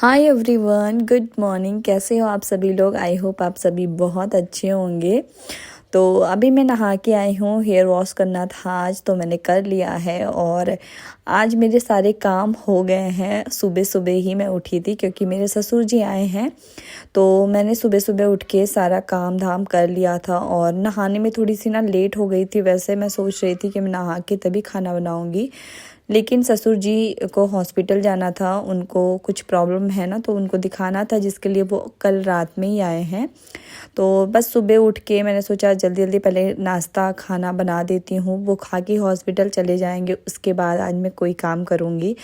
Hi everyone, good morning. कैसे हो आप सभी लोग? आई होप आप सभी बहुत अच्छे होंगे। तो अभी मैं नहा के आई हूँ। हेयर वॉश करना था आज, तो मैंने कर लिया है और आज मेरे सारे काम हो गए हैं। सुबह सुबह ही मैं उठी थी क्योंकि मेरे ससुर जी आए हैं, तो मैंने सुबह सुबह उठ के सारा काम धाम कर लिया था। और नहाने में थोड़ी सी लेट हो गई थी। वैसे मैं सोच रही थी कि मैं नहा के तभी खाना बनाऊँगी, लेकिन ससुर जी को हॉस्पिटल जाना था। उनको कुछ प्रॉब्लम है ना, तो उनको दिखाना था, जिसके लिए वो कल रात में ही आए हैं। तो बस सुबह उठ के मैंने सोचा जल्दी जल्दी पहले नाश्ता खाना बना देती हूँ। वो खा के हॉस्पिटल चले जाएंगे, उसके बाद आज मैं कोई काम करूँगी।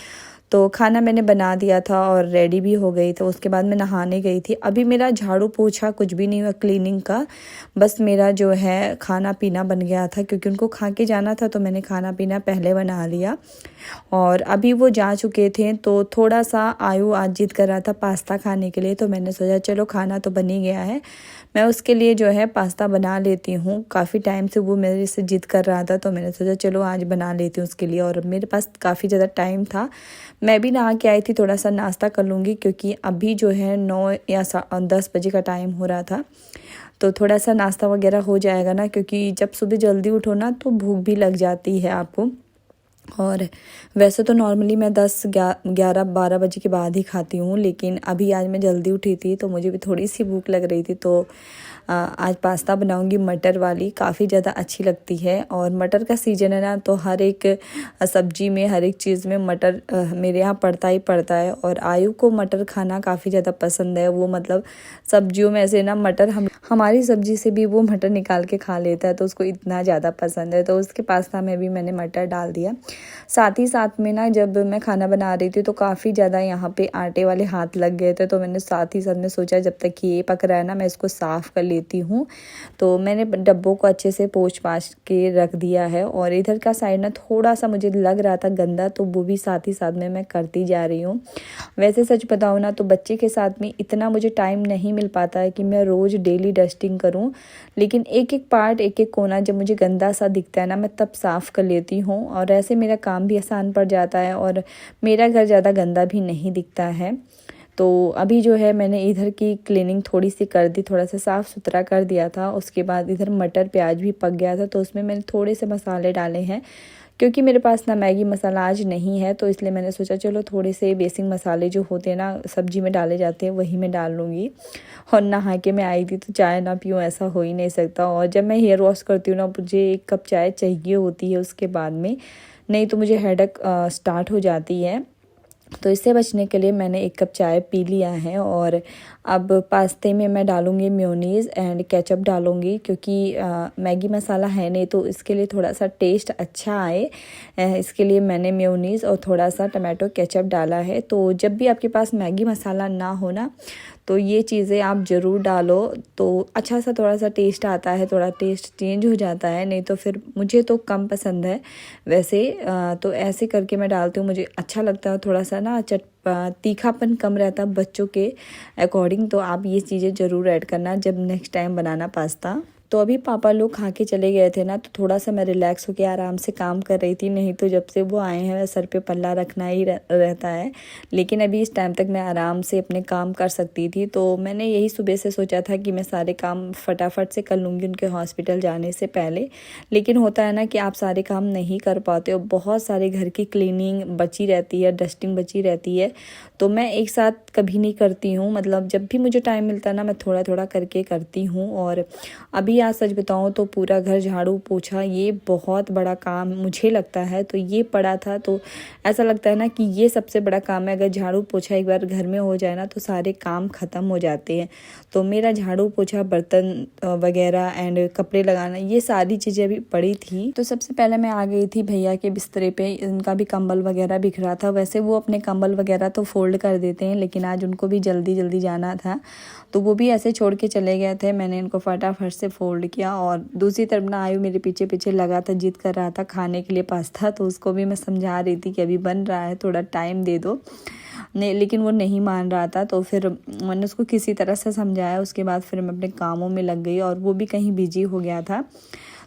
तो खाना मैंने बना दिया था और रेडी भी हो गई। तो उसके बाद मैं नहाने गई थी। अभी मेरा झाड़ू पोछा कुछ भी नहीं हुआ क्लीनिंग का, बस मेरा जो है खाना पीना बन गया था क्योंकि उनको खा के जाना था, तो मैंने खाना पीना पहले बना लिया। और अभी वो जा चुके थे, तो थोड़ा सा आयु आज जिद कर रहा था पास्ता खाने के लिए, तो मैंने सोचा चलो खाना तो बन ही गया है, मैं उसके लिए जो है पास्ता बना लेती हूँ। काफ़ी टाइम से वो मेरे से जिद कर रहा था, तो मैंने सोचा चलो आज बना लेती हूँ उसके लिए। और मेरे पास काफ़ी ज़्यादा टाइम था, मैं भी नहा के आई थी, थोड़ा सा नाश्ता कर लूँगी क्योंकि अभी जो है 9 या 10 बजे का टाइम हो रहा था। तो थोड़ा सा नाश्ता वगैरह हो जाएगा ना, क्योंकि जब सुबह जल्दी उठो ना तो भूख भी लग जाती है आपको। और वैसे तो नॉर्मली मैं 10-11-12 बजे के बाद ही खाती हूँ, लेकिन अभी आज मैं जल्दी उठी थी तो मुझे भी थोड़ी सी भूख लग रही थी। तो आज पास्ता बनाऊंगी मटर वाली, काफ़ी ज़्यादा अच्छी लगती है। और मटर का सीज़न है ना, तो हर एक सब्जी में हर एक चीज़ में मटर मेरे यहाँ पड़ता ही पड़ता है। और आयु को मटर खाना काफ़ी ज़्यादा पसंद है। वो मतलब सब्जियों में से ना मटर हमारी सब्जी से भी वो मटर निकाल के खा लेता है, तो उसको इतना ज़्यादा पसंद है। तो उसके पास्ता में भी मैंने मटर डाल दिया। साथ ही साथ में ना जब मैं खाना बना रही थी तो काफ़ी ज़्यादा यहाँ पे आटे वाले हाथ लग गए थे, तो मैंने साथ ही साथ में सोचा जब तक ये पक रहा है ना मैं इसको साफ़ कर लेती हूँ। तो मैंने डब्बों को अच्छे से पोंछ पाछ के रख दिया है। और इधर का साइड ना थोड़ा सा मुझे लग रहा था गंदा, तो वो भी साथ ही साथ में मैं करती जा रही हूँ। वैसे सच बताऊँ ना तो बच्चे के साथ में इतना मुझे टाइम नहीं मिल पाता है कि मैं रोज़ डेली डस्टिंग करूँ, लेकिन एक एक पार्ट एक एक कोना जब मुझे गंदा सा दिखता है ना, मैं तब साफ़ कर लेती हूँ। और ऐसे मेरा काम भी आसान पड़ जाता है और मेरा घर ज़्यादा गंदा भी नहीं दिखता है। तो अभी जो है मैंने इधर की क्लीनिंग थोड़ी सी कर दी, थोड़ा सा साफ़ सुथरा कर दिया था। उसके बाद इधर मटर प्याज भी पक गया था, तो उसमें मैंने थोड़े से मसाले डाले हैं क्योंकि मेरे पास ना मैगी मसाला आज नहीं है। तो इसलिए मैंने सोचा चलो थोड़े से बेसिक मसाले जो होते हैं ना सब्जी में डाले जाते हैं वही मैं डाल लूँगी। और नहा के मैं आई थी तो चाय ना पीऊँ ऐसा हो ही नहीं सकता। और जब मैं हेयर वॉश करती हूँ ना मुझे 1 कप चाय चाहिए होती है उसके बाद में, नहीं तो मुझे हेडेक स्टार्ट हो जाती है। तो इससे बचने के लिए मैंने 1 कप चाय पी लिया है। और अब पास्ते में मैं डालूँगी मेयोनीज़ एंड केचप डालूँगी, क्योंकि मैगी मसाला है नहीं, तो इसके लिए थोड़ा सा टेस्ट अच्छा आए इसके लिए मैंने मेयोनीज़ और थोड़ा सा टमाटो केचप डाला है। तो जब भी आपके पास मैगी मसाला ना हो ना, तो ये चीज़ें आप ज़रूर डालो, तो अच्छा सा थोड़ा सा टेस्ट आता है, थोड़ा टेस्ट चेंज हो जाता है। नहीं तो फिर मुझे तो कम पसंद है वैसे। तो ऐसे करके मैं डालती हूँ, मुझे अच्छा लगता है। थोड़ा सा ना तीखापन कम रहता है बच्चों के अकॉर्डिंग। तो आप ये चीज़ें ज़रूर ऐड करना जब नेक्स्ट टाइम बनाना पास्ता। तो अभी पापा लोग खा के चले गए थे ना, तो थोड़ा सा मैं रिलैक्स होकर आराम से काम कर रही थी। नहीं तो जब से वो आए हैं सर पे पल्ला रखना ही रहता है। लेकिन अभी इस टाइम तक मैं आराम से अपने काम कर सकती थी। तो मैंने यही सुबह से सोचा था कि मैं सारे काम फटाफट से कर लूँगी उनके हॉस्पिटल जाने से पहले। लेकिन होता है ना कि आप सारे काम नहीं कर पाते हो, बहुत सारे घर की क्लीनिंग बची रहती है, डस्टिंग बची रहती है। तो मैं एक साथ कभी नहीं करती हूँ, मतलब जब भी मुझे टाइम मिलता है ना मैं थोड़ा थोड़ा करके करती हूँ। और अभी आज सच बताऊँ तो पूरा घर झाड़ू पोछा ये बहुत बड़ा काम मुझे लगता है। तो ये पड़ा था तो ऐसा लगता है ना कि ये सबसे बड़ा काम है। अगर झाड़ू पोछा एक बार घर में हो जाए ना तो सारे काम ख़त्म हो जाते हैं। तो मेरा झाड़ू पोछा बर्तन वगैरह एंड कपड़े लगाना ये सारी चीज़ें अभी पड़ी थी। तो सबसे पहले मैं आ गई थी भैया के बिस्तरे पे, उनका भी कंबल वगैरह बिखरा था। वैसे वो अपने कंबल वगैरह तो फोल्ड कर देते हैं, लेकिन आज उनको भी जल्दी जल्दी जाना था, तो वो भी ऐसे छोड़ के चले गए थे। मैंने इनको फटाफट से फोल्ड किया। और दूसरी तरफ ना आयु मेरे पीछे पीछे लगा था, जिद कर रहा था खाने के लिए पास्ता, तो उसको भी मैं समझा रही थी कि अभी बन रहा है, थोड़ा टाइम दे दो। नहीं, लेकिन वो नहीं मान रहा था। तो फिर मैंने उसको किसी तरह से समझाया। उसके बाद फिर मैं अपने कामों में लग गई और वो भी कहीं बिजी हो गया था।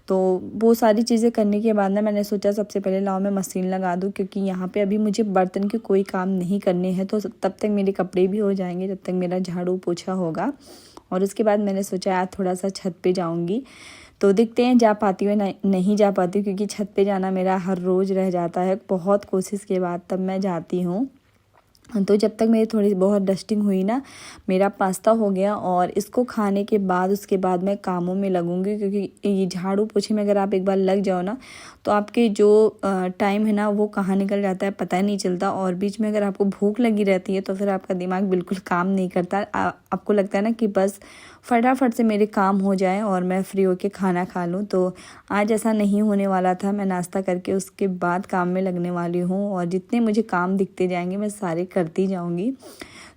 तो वो सारी चीज़ें करने के बाद ना मैंने सोचा सबसे पहले लाओ मैं मशीन लगा दूँ, क्योंकि यहाँ पे अभी मुझे बर्तन के कोई काम नहीं करने हैं, तो तब तक मेरे कपड़े भी हो जाएंगे, जब तक मेरा झाड़ू पोछा होगा। और उसके बाद मैंने सोचा यार थोड़ा सा छत पे जाऊँगी, तो देखते हैं जा पाती हूँ नहीं जा पाती हूँ, क्योंकि छत पे जाना मेरा हर रोज़ रह जाता है। बहुत कोशिश के बाद तब मैं जाती हूँ। तो जब तक मेरी थोड़ी बहुत डस्टिंग हुई ना, मेरा पास्ता हो गया, और इसको खाने के बाद उसके बाद मैं कामों में लगूंगी, क्योंकि ये झाड़ू पोछे में अगर आप एक बार लग जाओ ना, तो आपके जो टाइम है ना वो कहाँ निकल जाता है पता ही नहीं चलता। और बीच में अगर आपको भूख लगी रहती है तो फिर आपका दिमाग बिल्कुल काम नहीं करता। आपको लगता है ना कि बस फटाफट से मेरे काम हो जाए और मैं फ्री होके खाना खा लूँ। तो आज ऐसा नहीं होने वाला था। मैं नाश्ता करके उसके बाद काम में लगने वाली हूँ, और जितने मुझे काम दिखते जाएंगे मैं सारे करती जाऊँगी।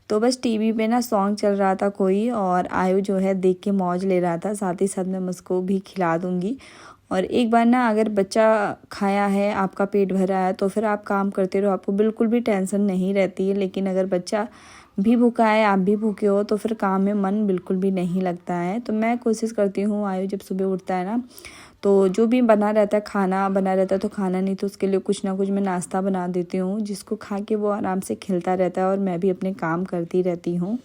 तो बस टीवी पे ना सॉन्ग चल रहा था कोई, और आयु जो है देख के मौज ले रहा था, साथ ही साथ मैं उसको भी खिला दूँगी। और एक बार ना अगर बच्चा खाया है, आपका पेट भरा है, तो फिर आप काम करते रहो, आपको बिल्कुल भी टेंशन नहीं रहती है। लेकिन अगर बच्चा भी भूखा है, आप भी भूखे हो, तो फिर काम में मन बिल्कुल भी नहीं लगता है। तो मैं कोशिश करती हूँ आयु जब सुबह उठता है ना, तो जो भी बना रहता है, खाना बना रहता है, तो खाना नहीं तो उसके लिए कुछ ना कुछ मैं नाश्ता बना देती हूँ, जिसको खा के वो आराम से खिलता रहता है और मैं भी अपने काम करती रहती हूँ।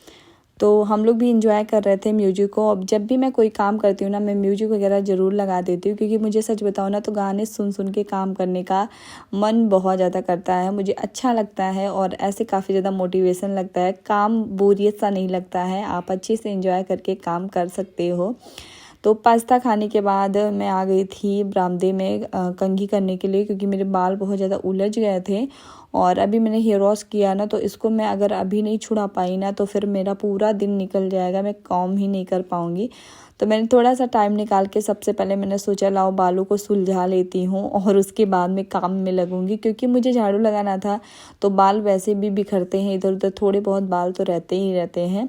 तो हम लोग भी इंजॉय कर रहे थे म्यूजिक को। अब जब भी मैं कोई काम करती हूँ ना, मैं म्यूजिक वगैरह ज़रूर लगा देती हूँ, क्योंकि मुझे सच बताऊँ ना तो गाने सुन सुन के काम करने का मन बहुत ज़्यादा करता है, मुझे अच्छा लगता है, और ऐसे काफ़ी ज़्यादा मोटिवेशन लगता है, काम बोरियत सा नहीं लगता है, आप अच्छे से इंजॉय करके काम कर सकते हो। तो पास्ता खाने के बाद मैं आ गई थी बरामदे में कंघी करने के लिए, क्योंकि मेरे बाल बहुत ज़्यादा उलझ गए थे। और अभी मैंने हेयर वॉश किया ना, तो इसको मैं अगर अभी नहीं छुड़ा पाई ना, तो फिर मेरा पूरा दिन निकल जाएगा, मैं काम ही नहीं कर पाऊँगी। तो मैंने थोड़ा सा टाइम निकाल के सबसे पहले मैंने सोचा लाओ बालों को सुलझा लेती हूँ, और उसके बाद में काम में लगूंगी, क्योंकि मुझे झाड़ू लगाना था। तो बाल वैसे भी बिखरते हैं इधर उधर, थोड़े बहुत बाल तो रहते ही रहते हैं।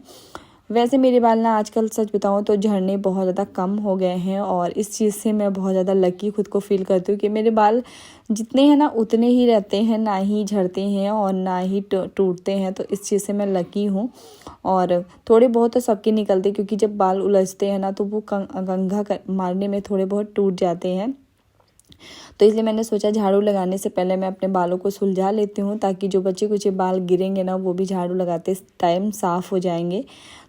वैसे मेरे बाल ना आजकल सच बताऊँ तो झड़ने बहुत ज़्यादा कम हो गए हैं, और इस चीज़ से मैं बहुत ज़्यादा लकी खुद को फील करती हूँ कि मेरे बाल जितने हैं ना उतने ही रहते हैं, ना ही झड़ते हैं और ना ही टूटते हैं। तो इस चीज़ से मैं लकी हूँ। और थोड़े बहुत तो सबके निकलते, क्योंकि जब बाल उलझते हैं ना तो वो कंघा मारने में थोड़े बहुत टूट जाते हैं। तो इसलिए मैंने सोचा झाड़ू लगाने से पहले मैं अपने बालों को सुलझा लेती हूँ, ताकि जो बचे कुछ बाल गिरेंगे ना वो भी झाड़ू लगाते टाइम साफ़ हो जाएंगे।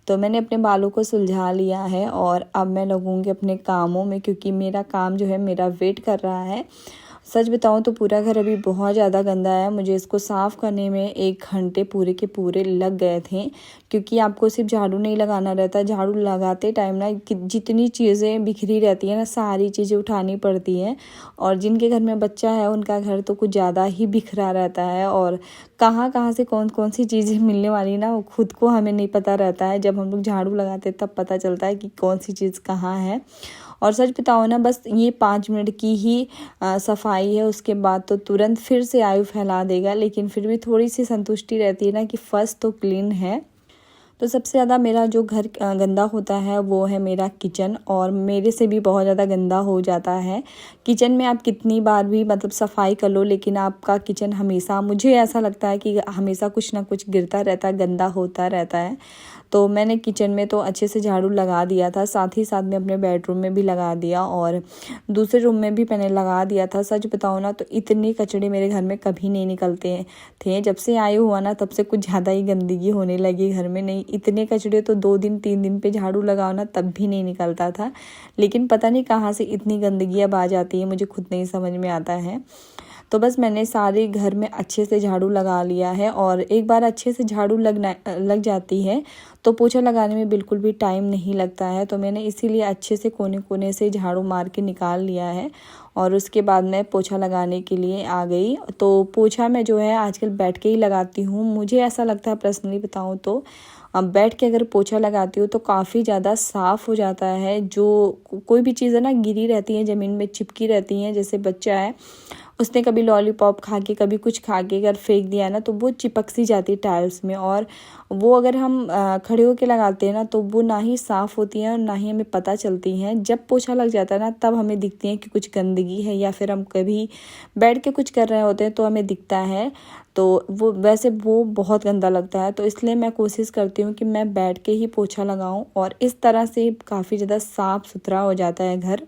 तो मैंने अपने बालों को सुलझा लिया है, और अब मैं लगूंगी अपने कामों में, क्योंकि मेरा काम जो है मेरा वेट कर रहा है। सच बताऊं तो पूरा घर अभी बहुत ज़्यादा गंदा है, मुझे इसको साफ़ करने में 1 घंटे पूरे के पूरे लग गए थे। क्योंकि आपको सिर्फ झाड़ू नहीं लगाना रहता, झाड़ू लगाते टाइम ना जितनी चीज़ें बिखरी रहती हैं ना, सारी चीज़ें उठानी पड़ती हैं। और जिनके घर में बच्चा है उनका घर तो कुछ ज़्यादा ही बिखरा रहता है, और कहाँ कहाँ से कौन कौन सी चीज़ें मिलने वाली ना वो खुद को हमें नहीं पता रहता है। जब हम लोग झाड़ू लगाते तब पता चलता है कि कौन सी चीज़ कहाँ है। और सच बताओ ना, बस ये 5 मिनट की ही सफाई है, उसके बाद तो तुरंत फिर से आयु फैला देगा। लेकिन फिर भी थोड़ी सी संतुष्टि रहती है ना कि फर्स्ट तो क्लीन है। तो सबसे ज़्यादा मेरा जो घर गंदा होता है वो है मेरा किचन, और मेरे से भी बहुत ज़्यादा गंदा हो जाता है। किचन में आप कितनी बार भी मतलब सफाई कर लो, लेकिन आपका किचन हमेशा, मुझे ऐसा लगता है कि हमेशा कुछ ना कुछ गिरता रहता है, गंदा होता रहता है। तो मैंने किचन में तो अच्छे से झाड़ू लगा दिया था, साथ ही साथ में अपने बेडरूम में भी लगा दिया, और दूसरे रूम में भी मैंने लगा दिया था। सच बताऊँ ना तो इतने कचड़े मेरे घर में कभी नहीं निकलते थे। जब से आयु हुआ ना तब से कुछ ज़्यादा ही गंदगी होने लगी घर में। नहीं, इतने कचड़े तो 2 दिन 3 दिन पे झाड़ू लगाओ ना तब भी नहीं निकलता था। लेकिन पता नहीं कहाँ से इतनी गंदगी अब आ जाती है, मुझे खुद नहीं समझ में आता है। तो बस मैंने सारे घर में अच्छे से झाड़ू लगा लिया है, और एक बार अच्छे से झाड़ू लग जाती है तो पोछा लगाने में बिल्कुल भी टाइम नहीं लगता है। तो मैंने इसीलिए अच्छे से कोने कोने से झाड़ू मार के निकाल लिया है, और उसके बाद मैं पोछा लगाने के लिए आ गई। तो पोछा मैं जो है आजकल बैठ के ही लगाती हूँ। मुझे ऐसा लगता है, पर्सनली बताऊँ तो अब बैठ के अगर पोछा लगाती हूँ तो काफ़ी ज़्यादा साफ़ हो जाता है। जो कोई भी चीज़ें ना गिरी रहती हैं, ज़मीन में चिपकी रहती हैं, जैसे बच्चा है उसने कभी लॉलीपॉप खा के कभी कुछ खा के अगर फेंक दिया ना, तो वो चिपक सी जाती है टाइल्स में। और वो अगर हम खड़े होके लगाते हैं ना तो वो ना ही साफ़ होती हैं और ना ही हमें पता चलती हैं। जब पोछा लग जाता है ना तब हमें दिखती है कि कुछ गंदगी है, या फिर हम कभी बैठ के कुछ कर रहे होते हैं तो हमें दिखता है। तो वो वैसे वो बहुत गंदा लगता है। तो इसलिए मैं कोशिश करती हूँ कि मैं बैठ के ही पोछा लगाऊँ, और इस तरह से काफ़ी ज़्यादा साफ़ सुथरा हो जाता है घर।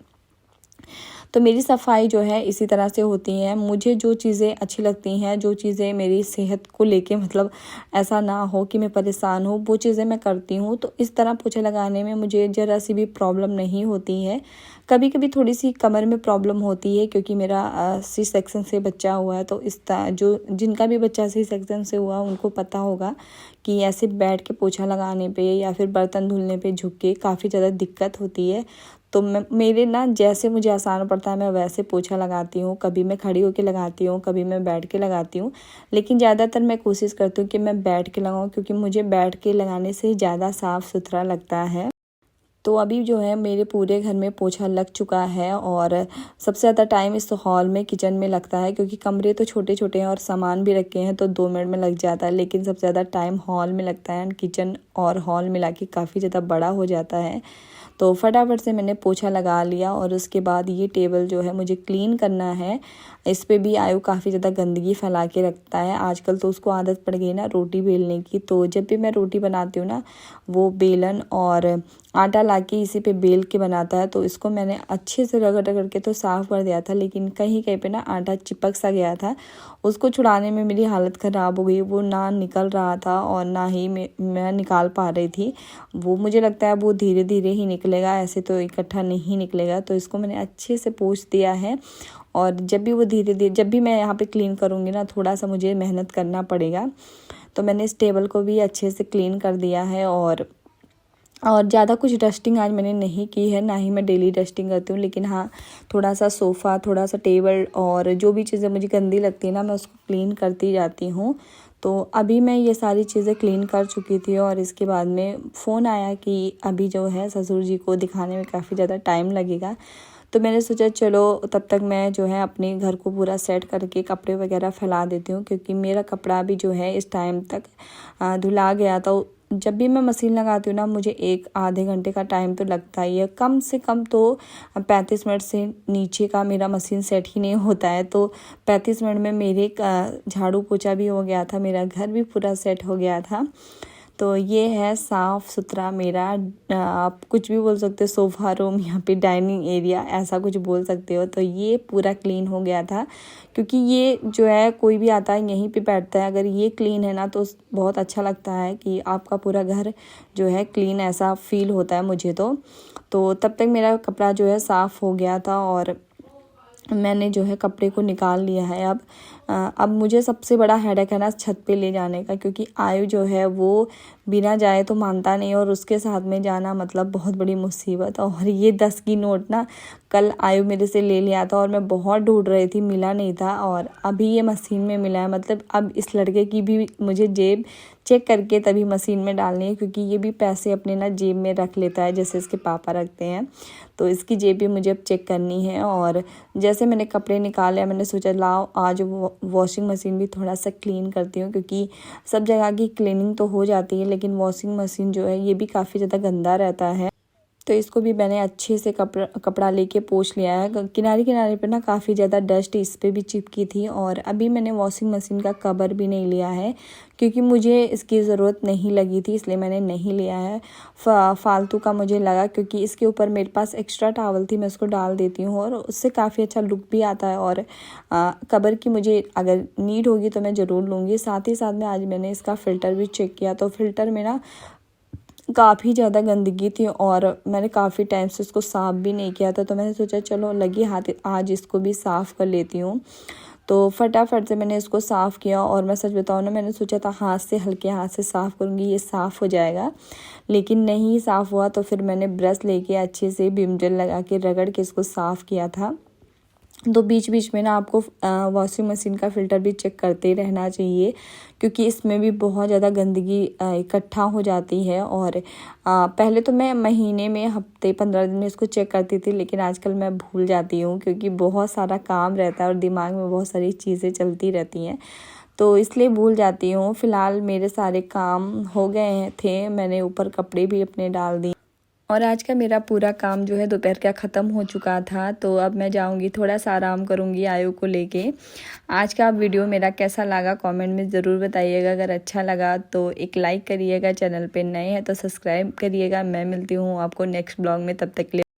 तो मेरी सफाई जो है इसी तरह से होती है। मुझे जो चीज़ें अच्छी लगती हैं, जो चीज़ें मेरी सेहत को लेके मतलब ऐसा ना हो कि मैं परेशान हूँ, वो चीज़ें मैं करती हूँ। तो इस तरह पोछा लगाने में मुझे ज़रा सी भी प्रॉब्लम नहीं होती है। कभी कभी थोड़ी सी कमर में प्रॉब्लम होती है क्योंकि मेरा सी सेक्शन से बच्चा हुआ है। तो इस जो जिनका भी बच्चा सी सेक्शन से हुआ उनको पता होगा कि ऐसे बैठ के पोछा लगाने पे या फिर बर्तन धुलने पे झुक के काफ़ी ज़्यादा दिक्कत होती है। तो मेरे ना जैसे मुझे आसान पड़ता है मैं वैसे पोछा लगाती हूँ। कभी मैं खड़ी होकर लगाती हूँ, कभी मैं बैठ के लगाती हूँ, लेकिन ज़्यादातर मैं कोशिश करती हूँ कि मैं बैठ के लगाऊँ क्योंकि मुझे बैठ के लगाने से ज़्यादा साफ़ सुथरा लगता है। तो अभी जो है मेरे पूरे घर में पोछा लग चुका है और सबसे ज़्यादा टाइम इस हॉल में किचन में लगता है क्योंकि कमरे तो छोटे छोटे हैं और सामान भी रखे हैं तो 2 मिनट में लग जाता है, लेकिन सबसे ज़्यादा टाइम हॉल में लगता है। किचन और हॉल मिला के काफ़ी ज़्यादा बड़ा हो जाता है। तो फटाफट से मैंने पोछा लगा लिया और उसके बाद ये टेबल जो है मुझे क्लीन करना है। इस पे भी आयु काफ़ी ज़्यादा गंदगी फैला के रखता है। आजकल तो उसको आदत पड़ गई ना रोटी बेलने की, तो जब भी मैं रोटी बनाती हूँ ना वो बेलन और आटा लाके इसी पे बेल के बनाता है। तो इसको मैंने अच्छे से रगड़ रगड़ के तो साफ़ कर दिया था, लेकिन कहीं कहीं पे ना आटा चिपक सा गया था। उसको छुड़ाने में मेरी हालत ख़राब हो गई। वो ना निकल रहा था और ना ही मैं निकाल पा रही थी। वो मुझे लगता है वो धीरे धीरे ही निकलेगा, ऐसे तो इकट्ठा नहीं निकलेगा। तो इसको मैंने अच्छे से पोंछ दिया है और जब भी वो धीरे धीरे जब भी मैं यहाँ पे क्लीन करूँगी ना थोड़ा सा मुझे मेहनत करना पड़ेगा। तो मैंने इस टेबल को भी अच्छे से क्लीन कर दिया है और ज़्यादा कुछ डस्टिंग आज मैंने नहीं की है, ना ही मैं डेली डस्टिंग करती हूँ। लेकिन हाँ, थोड़ा सा सोफ़ा, थोड़ा सा टेबल और जो भी चीज़ें मुझे गंदी लगती है ना मैं उसको क्लीन करती जाती हूँ। तो अभी मैं ये सारी चीज़ें क्लीन कर चुकी थी और इसके बाद में फ़ोन आया कि अभी जो है ससुर जी को दिखाने में काफ़ी ज़्यादा टाइम लगेगा। तो मैंने सोचा चलो तब तक मैं जो है अपने घर को पूरा सेट करके कपड़े वगैरह फैला देती हूँ, क्योंकि मेरा कपड़ा भी जो है इस टाइम तक धुला गया था। जब भी मैं मशीन लगाती हूँ ना मुझे 1 आधे घंटे का टाइम तो लगता ही है, कम से कम तो 35 मिनट से नीचे का मेरा मशीन सेट ही नहीं होता है। तो 35 मिनट में मेरे झाड़ू पोछा भी हो गया था, मेरा घर भी पूरा सेट हो गया था। तो ये है साफ़ सुथरा मेरा, आप कुछ भी बोल सकते हो, सोफ़ा रूम, यहाँ पे डाइनिंग एरिया, ऐसा कुछ बोल सकते हो। तो ये पूरा क्लीन हो गया था क्योंकि ये जो है कोई भी आता है यहीं पे बैठता है। अगर ये क्लीन है ना तो बहुत अच्छा लगता है कि आपका पूरा घर जो है क्लीन ऐसा फील होता है मुझे। तो तब तक मेरा कपड़ा जो है साफ़ हो गया था और मैंने जो है कपड़े को निकाल लिया है। अब मुझे सबसे बड़ा हेडेक है ना छत पे ले जाने का, क्योंकि आयु जो है वो बिना जाए तो मानता नहीं और उसके साथ में जाना मतलब बहुत बड़ी मुसीबत। और ये 10 की नोट ना कल आयु मेरे से ले लिया था और मैं बहुत ढूंढ रही थी, मिला नहीं था और अभी ये मशीन में मिला है। मतलब अब इस लड़के की भी मुझे जेब चेक करके तभी मशीन में डालनी है, क्योंकि ये भी पैसे अपने ना जेब में रख लेता है जैसे इसके पापा रखते हैं। तो इसकी जेब भी मुझे अब चेक करनी है। और जैसे मैंने कपड़े निकाले मैंने सोचा लाओ आज वॉशिंग मशीन भी थोड़ा सा क्लीन करती हूँ, क्योंकि सब जगह की क्लीनिंग तो हो जाती है लेकिन वॉशिंग मशीन जो है ये भी काफ़ी ज़्यादा गंदा रहता है। तो इसको भी मैंने अच्छे से कपड़ा लेके पोंछ लिया है। किनारे किनारे पे ना काफ़ी ज़्यादा डस्ट इस पे भी चिपकी थी। और अभी मैंने वॉशिंग मशीन का कवर भी नहीं लिया है क्योंकि मुझे इसकी ज़रूरत नहीं लगी थी, इसलिए मैंने नहीं लिया है। फालतू का मुझे लगा, क्योंकि इसके ऊपर मेरे पास एक्स्ट्रा टॉवल थी, मैं उसको डाल देती हूँ और उससे काफ़ी अच्छा लुक भी आता है। और कवर की मुझे अगर नीड होगी तो मैं ज़रूर लूँगी। साथ ही साथ में आज मैंने इसका फ़िल्टर भी चेक किया, तो फ़िल्टर में ना काफ़ी ज़्यादा गंदगी थी और मैंने काफ़ी टाइम से उसको साफ़ भी नहीं किया था। तो मैंने सोचा चलो लगी हाथ आज इसको भी साफ़ कर लेती हूँ। तो फटाफट से मैंने इसको साफ़ किया और मैं सच बताऊँ ना मैंने सोचा था हाथ से, हल्के हाथ से साफ़ करूँगी ये साफ़ हो जाएगा, लेकिन नहीं साफ़ हुआ। तो फिर मैंने ब्रश लेके अच्छे से विम जेल लगा के रगड़ के इसको साफ़ किया था। तो बीच बीच में ना आपको वॉशिंग मशीन का फ़िल्टर भी चेक करते रहना चाहिए, क्योंकि इसमें भी बहुत ज़्यादा गंदगी इकट्ठा हो जाती है। और पहले तो मैं महीने में, हफ्ते 15 दिन में इसको चेक करती थी, लेकिन आजकल मैं भूल जाती हूँ क्योंकि बहुत सारा काम रहता है और दिमाग में बहुत सारी चीज़ें चलती रहती हैं, तो इसलिए भूल जाती हूँ। फ़िलहाल मेरे सारे काम हो गए थे, मैंने ऊपर कपड़े भी अपने डाल दिए और आज का मेरा पूरा काम जो है दोपहर का ख़त्म हो चुका था। तो अब मैं जाऊंगी थोड़ा सा आराम करूंगी आयु को लेके। आज का वीडियो मेरा कैसा लगा कमेंट में ज़रूर बताइएगा। अगर अच्छा लगा तो एक लाइक करिएगा, चैनल पे नए हैं तो सब्सक्राइब करिएगा। मैं मिलती हूँ आपको नेक्स्ट ब्लॉग में, तब तक के लिए